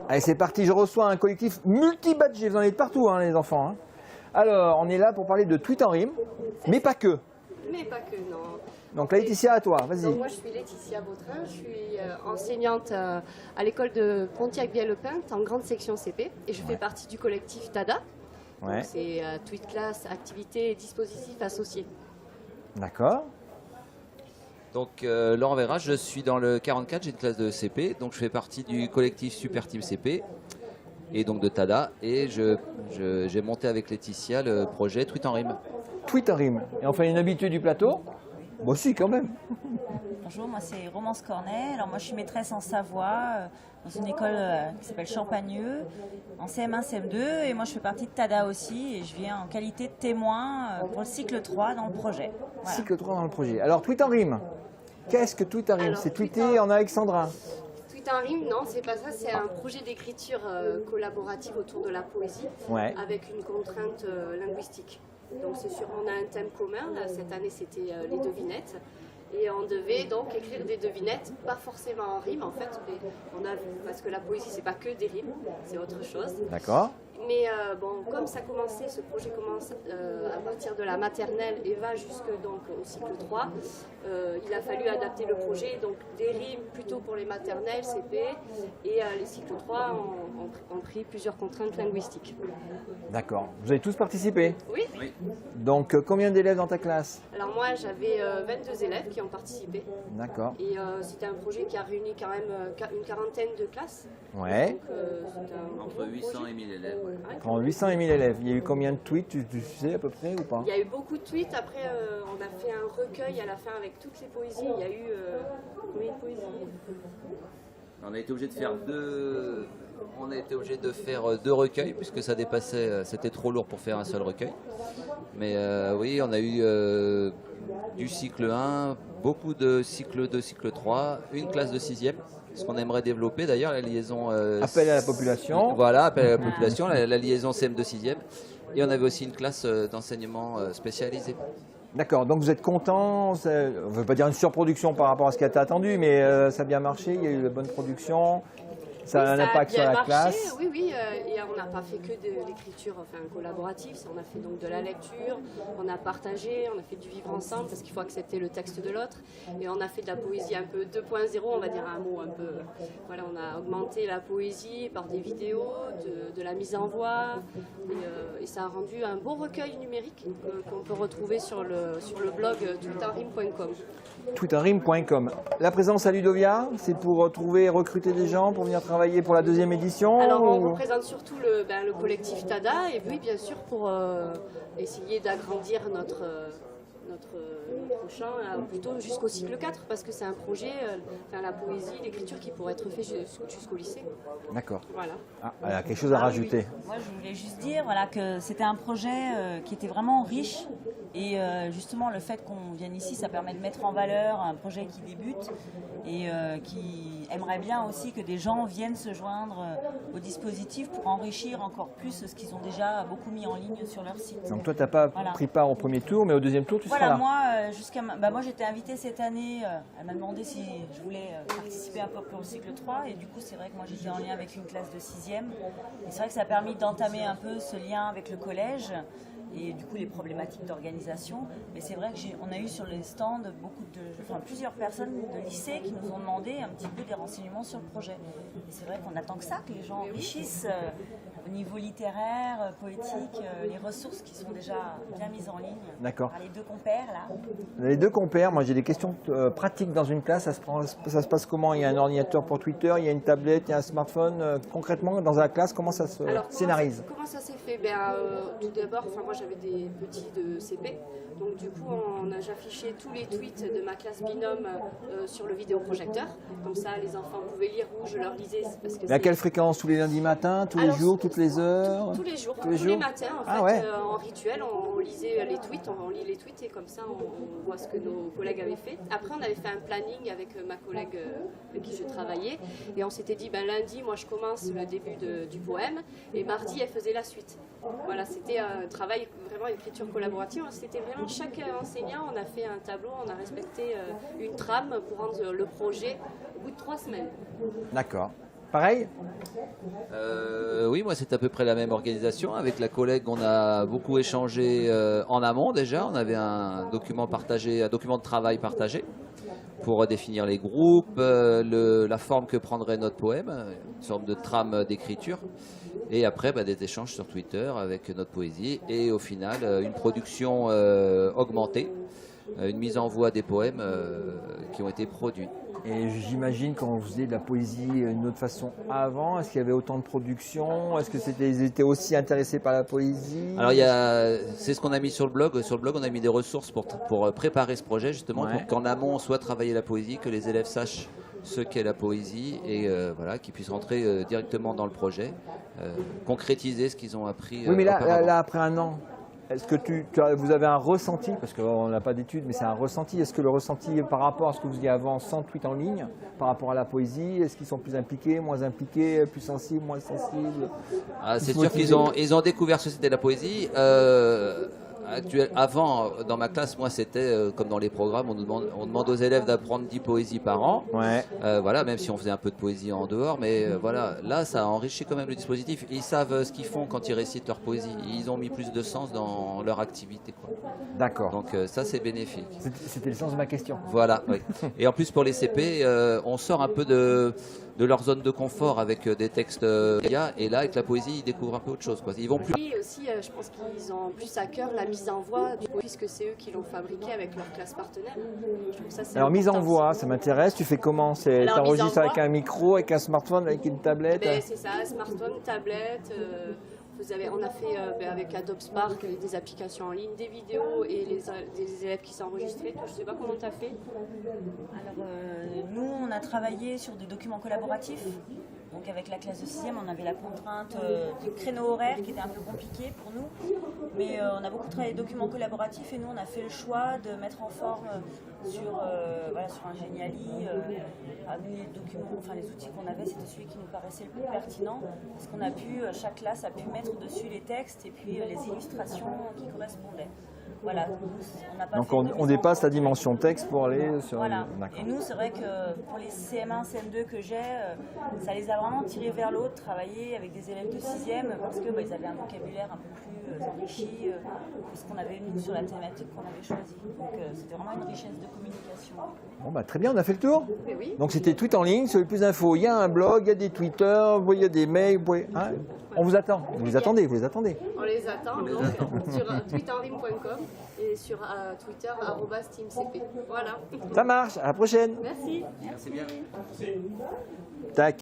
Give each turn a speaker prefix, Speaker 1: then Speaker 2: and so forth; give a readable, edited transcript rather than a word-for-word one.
Speaker 1: Allez, c'est parti, je reçois un collectif multi-badgé, vous en êtes partout hein, les enfants. Hein. Alors, on est là pour parler de tweet en rime, mais pas que.
Speaker 2: Mais pas que, non.
Speaker 1: Donc Laetitia, à toi, vas-y.
Speaker 2: Moi, je suis Laetitia Vautrin, je suis enseignante à l'école de Pontiac-Villepinte en grande section CP et je fais partie du collectif TADA.
Speaker 1: Ouais.
Speaker 2: C'est tweet class, activités et dispositifs associés.
Speaker 1: D'accord.
Speaker 3: Donc Laurent Verra, je suis dans le 44, j'ai une classe de CP, donc je fais partie du collectif Super Team CP et donc de TADA et j'ai monté avec Laetitia le projet Tweet en rime.
Speaker 1: Tweet en rime. Et enfin une habituée du plateau. Bon si quand même.
Speaker 4: Bonjour, moi c'est Romance Cornet. Alors moi je suis maîtresse en Savoie dans une école qui s'appelle Champagneux en CM1, CM2 et moi je fais partie de TADA aussi et je viens en qualité de témoin pour le cycle 3 dans le projet. Voilà.
Speaker 1: Cycle 3 dans le projet. Alors tweet en rime. Qu'est-ce que tweet en rime? C'est tweeter
Speaker 2: tweet
Speaker 1: en alexandrin.
Speaker 2: Tweet en rime, non, c'est pas ça, c'est un projet d'écriture collaborative autour de la poésie avec une contrainte linguistique. Donc c'est sûr, on a un thème commun, là, cette année c'était les devinettes. Et on devait donc écrire des devinettes, pas forcément en rime en fait, mais on a vu, parce que la poésie c'est pas que des rimes, c'est autre chose.
Speaker 1: D'accord.
Speaker 2: Mais bon, comme ça commençait, ce projet commence à partir de la maternelle et va jusque donc au cycle 3, il a fallu adapter le projet, donc des rimes plutôt pour les maternelles, CP, et les cycles 3 ont pris plusieurs contraintes linguistiques.
Speaker 1: D'accord. Vous avez tous participé?
Speaker 2: Oui.
Speaker 1: Donc combien d'élèves dans ta classe?
Speaker 2: Alors moi j'avais 22 élèves qui ont participé.
Speaker 1: D'accord.
Speaker 2: Et c'était un projet qui a réuni quand même une quarantaine de classes.
Speaker 1: Ouais.
Speaker 2: Donc,
Speaker 3: Entre 800 et 1000 élèves.
Speaker 1: Entre 800 et 1000 élèves. Il y a eu combien de tweets, tu sais à peu près ou pas?
Speaker 2: Il y a eu beaucoup de tweets. Après, on a fait un recueil à la fin avec toutes les poésies. Il y a eu combien de poésies?
Speaker 3: On a été obligé de faire deux recueils puisque ça dépassait, c'était trop lourd pour faire un seul recueil. Mais oui, on a eu du cycle 1, beaucoup de cycle 2, cycle 3, une classe de 6e. Ce qu'on aimerait développer d'ailleurs, la liaison...
Speaker 1: Appel à la population.
Speaker 3: Voilà, appel à la population, la liaison CM2 6e. Et on avait aussi une classe d'enseignement spécialisé.
Speaker 1: D'accord, donc vous êtes content, on ne veut pas dire une surproduction par rapport à ce qui a été attendu, mais ça a bien marché, il y a eu de bonne production, ça a un impact sur la classe.
Speaker 2: Oui, oui, et on n'a pas fait que de l'écriture collaborative, on a fait donc de la lecture, on a partagé, on a fait du vivre ensemble parce qu'il faut accepter le texte de l'autre, et on a fait de la poésie un peu 2.0, on va dire un mot un peu, voilà, on a augmenté la poésie par des vidéos, de la mise en voix, et ça a rendu un beau recueil numérique qu'on peut retrouver sur le blog tweetenrime.com.
Speaker 1: Tweetenrime.com. La présence à Ludovia, c'est pour trouver et recruter des gens pour venir travailler pour la deuxième édition?
Speaker 2: Alors on représente surtout le collectif TADA et oui bien sûr pour essayer d'agrandir notre champ plutôt jusqu'au cycle 4 parce que c'est un projet, la poésie, l'écriture qui pourrait être fait jusqu'au lycée.
Speaker 1: D'accord.
Speaker 2: Voilà.
Speaker 1: Ah, elle a quelque chose à rajouter.
Speaker 4: Oui. Moi je voulais juste dire voilà, que c'était un projet qui était vraiment riche et justement le fait qu'on vienne ici ça permet de mettre en valeur un projet qui débute et qui aimerait bien aussi que des gens viennent se joindre au dispositif pour enrichir encore plus ce qu'ils ont déjà beaucoup mis en ligne sur leur site.
Speaker 1: Donc toi tu n'as pas pris part au premier tour mais au deuxième tour tu seras là.
Speaker 4: Moi j'étais invitée cette année, elle m'a demandé si je voulais participer un peu pour le cycle 3 et du coup c'est vrai que moi j'étais en lien avec une classe de 6e et c'est vrai que ça a permis d'entamer un peu ce lien avec le collège et du coup les problématiques d'organisation. Mais c'est vrai qu'on a eu sur les stands plusieurs personnes de lycée qui nous ont demandé un petit peu des renseignements sur le projet. Et c'est vrai qu'on attend que ça, que les gens enrichissent au niveau littéraire, poétique, les ressources qui sont déjà bien mises en ligne.
Speaker 1: D'accord.
Speaker 4: Par les deux compères là.
Speaker 1: Les deux compères, moi j'ai des questions pratiques dans une classe, ça se passe comment? Il y a un ordinateur pour Twitter, il y a une tablette, il y a un smartphone. Concrètement, dans la classe, comment ça se scénarise?
Speaker 2: Comment ça s'est fait? Tout d'abord, moi j'avais des petits de CP, donc du coup j'affichais tous les tweets de ma classe binôme sur le vidéoprojecteur, comme ça les enfants pouvaient lire où je leur lisais.
Speaker 1: Mais à quelle fréquence? Tous les lundis matins, tous les jours, toutes les heures?
Speaker 2: Tous les jours, tous les matins en fait, en rituel, on lisait les tweets, on lit les tweets et comme ça on voit ce que nos collègues avaient fait. Après on avait fait un planning avec ma collègue avec qui je travaillais et on s'était dit lundi moi je commence le début du poème et mardi elle faisait la suite. Voilà, c'était un travail, vraiment écriture collaborative. C'était vraiment chaque enseignant, on a fait un tableau, on a respecté une trame pour rendre le projet au bout de 3 semaines.
Speaker 1: D'accord. Pareil?
Speaker 3: Oui, moi c'est à peu près la même organisation. Avec la collègue, on a beaucoup échangé en amont déjà. On avait un document partagé, un document de travail partagé pour définir les groupes, la forme que prendrait notre poème, une sorte de trame d'écriture. Et après, des échanges sur Twitter avec notre poésie. Et au final, une production augmentée, une mise en voix des poèmes qui ont été produits.
Speaker 1: Et j'imagine quand vous faisiez de la poésie d'une autre façon avant, est-ce qu'il y avait autant de production? Est-ce que ils étaient aussi intéressés par la poésie?
Speaker 3: Alors c'est ce qu'on a mis sur le blog. Sur le blog, on a mis des ressources pour préparer ce projet justement,
Speaker 1: Ouais.
Speaker 3: pour qu'en amont on soit travailler la poésie, que les élèves sachent ce qu'est la poésie et voilà, qu'ils puissent rentrer directement dans le projet, concrétiser ce qu'ils ont appris.
Speaker 1: Oui, mais
Speaker 3: auparavant.
Speaker 1: là, après un an, est-ce que vous avez un ressenti, parce qu'on n'a pas d'études, mais c'est un ressenti, est-ce que le ressenti par rapport à ce que vous faisiez avant sans tweet en ligne, par rapport à la poésie, est-ce qu'ils sont plus impliqués, moins impliqués, plus sensibles, moins sensibles?
Speaker 3: C'est
Speaker 1: Plus
Speaker 3: sûr qu'ils
Speaker 1: motivés?
Speaker 3: ont découvert ce que c'était la poésie. Avant, dans ma classe, moi, c'était comme dans les programmes, on demande aux élèves d'apprendre 10 poésies par an.
Speaker 1: Ouais.
Speaker 3: Voilà, même si on faisait un peu de poésie en dehors, mais voilà, là, ça a enrichi quand même le dispositif. Ils savent ce qu'ils font quand ils récitent leur poésie. Ils ont mis plus de sens dans leur activité, quoi.
Speaker 1: D'accord.
Speaker 3: Donc ça, c'est bénéfique.
Speaker 1: C'était le sens de ma question.
Speaker 3: Voilà, oui. Et en plus, pour les CP, on sort un peu de leur zone de confort avec des textes et là, avec la poésie, ils découvrent un peu autre chose, quoi. Ils vont plus.
Speaker 2: Et aussi, je pense qu'ils ont plus à cœur la mise en voix, puisque c'est eux qui l'ont fabriqué avec leur classe partenaire. Je trouve ça, c'est
Speaker 1: Alors, mise en
Speaker 2: important
Speaker 1: voix,
Speaker 2: aussi.
Speaker 1: ça m'intéresse. Tu fais comment?
Speaker 2: Alors, mise en
Speaker 1: T'enregistres avec
Speaker 2: voix.
Speaker 1: un micro, avec un smartphone, avec une tablette?
Speaker 2: C'est ça, smartphone, tablette. On a fait avec Adobe Spark des applications en ligne, des vidéos et des élèves qui s'enregistraient. Je ne sais pas comment tu as fait.
Speaker 4: Alors, nous, on a travaillé sur des documents collaboratifs. Donc, avec la classe de 6e, on avait la contrainte du créneau horaire qui était un peu compliqué pour nous. Mais on a beaucoup travaillé les documents collaboratifs et nous, on a fait le choix de mettre en forme sur un Geniali. Parmi les documents, enfin les outils qu'on avait, c'était celui qui nous paraissait le plus pertinent. Parce qu'on a pu, chaque classe a pu mettre dessus les textes et puis les illustrations qui correspondaient. Voilà, on n'a pas
Speaker 1: Donc
Speaker 4: fait de
Speaker 1: on
Speaker 4: mise en
Speaker 1: dépasse la
Speaker 4: forme.
Speaker 1: dimension texte pour aller sur...
Speaker 4: Voilà.
Speaker 1: D'accord.
Speaker 4: Et nous, c'est vrai que pour les CM1, CM2 que j'ai, ça les a vraiment tirés vers l'autre, travailler avec des élèves de 6e parce que ils avaient un vocabulaire un peu plus enrichi que ce qu'on avait nous sur la thématique qu'on avait choisie. Donc c'était vraiment une richesse de communication.
Speaker 1: Bon, très bien, on a fait le tour.
Speaker 2: Mais oui.
Speaker 1: Donc c'était tweet en ligne, sur plus d'infos. Il y a un blog, il y a des Twitter, il y a des mails. Hein, on vous attend. Vous les attendez, vous les attendez.
Speaker 2: On les attend donc sur tweetenrim.com et sur Twitter @teamcp. Voilà.
Speaker 1: Ça marche, à la prochaine.
Speaker 2: Merci.
Speaker 3: Merci bien.
Speaker 1: Tac.